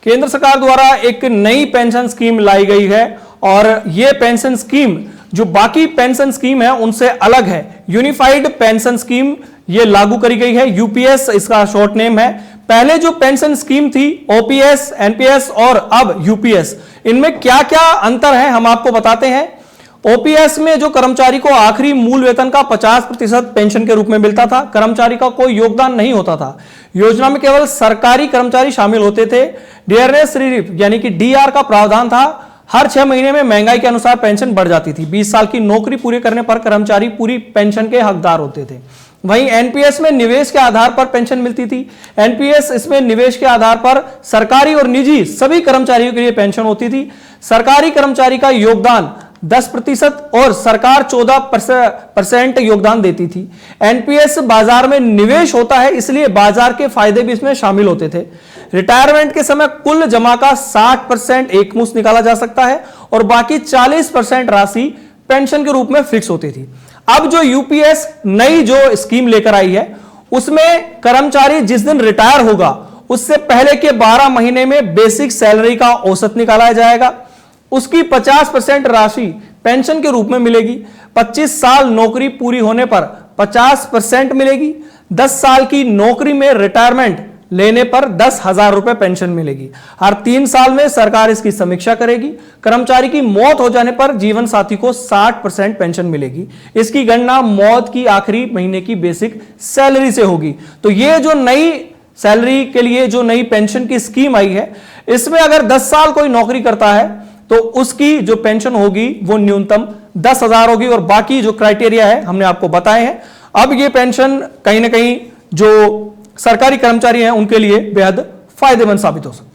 केंद्र सरकार द्वारा एक नई पेंशन स्कीम लाई गई है और यह पेंशन स्कीम जो बाकी पेंशन स्कीम है उनसे अलग है। यूनिफाइड पेंशन स्कीम ये लागू करी गई है, यूपीएस इसका शॉर्ट नेम है। पहले जो पेंशन स्कीम थी ओपीएस, एनपीएस और अब यूपीएस, इनमें क्या क्या अंतर है हम आपको बताते हैं। ओपीएस में जो कर्मचारी को आखिरी मूल वेतन का 50% पेंशन के रूप में मिलता था, कर्मचारी का कोई योगदान नहीं होता था। योजना में केवल सरकारी कर्मचारी शामिल होते थे। डियरनेस रिलीफ यानी कि डीआर का प्रावधान था। हर 6 महीने में महंगाई के अनुसार पेंशन बढ़ जाती थी। 20 साल की नौकरी पूरी करने पर कर्मचारी पूरी पेंशन के हकदार होते थे। वहीं एनपीएस में निवेश के आधार पर पेंशन मिलती थी। एनपीएस इसमें निवेश के आधार पर सरकारी और निजी सभी कर्मचारियों के लिए पेंशन होती थी। सरकारी कर्मचारी का योगदान 10% और सरकार 14% योगदान देती थी। एनपीएस बाजार में निवेश होता है, इसलिए बाजार के फायदे भी इसमें शामिल होते थे। रिटायरमेंट के समय कुल जमा का 60% एकमुश्त निकाला जा सकता है और बाकी 40% राशि पेंशन के रूप में फिक्स होती थी। अब जो यूपीएस नई जो स्कीम लेकर आई है उसमें कर्मचारी जिस दिन रिटायर होगा उससे पहले के 12 महीने में बेसिक सैलरी का औसत निकाला जाएगा। उसकी 50% राशि पेंशन के रूप में मिलेगी। 25 साल नौकरी पूरी होने पर 50% मिलेगी। 10 साल की नौकरी में रिटायरमेंट लेने पर 10,000 रुपए पेंशन मिलेगी। हर 3 साल में सरकार इसकी समीक्षा करेगी। कर्मचारी की मौत हो जाने पर जीवन साथी को 60% पेंशन मिलेगी। इसकी गणना मौत की आखिरी महीने की बेसिक सैलरी से होगी। तो ये जो नई सैलरी के लिए जो नई पेंशन की स्कीम आई है, इसमें अगर 10 साल कोई नौकरी करता है तो उसकी जो पेंशन होगी वो न्यूनतम 10,000 होगी और बाकी जो क्राइटेरिया है हमने आपको बताए हैं। अब ये पेंशन कहीं ना कहीं जो सरकारी कर्मचारी हैं उनके लिए बेहद फायदेमंद साबित हो सकती है।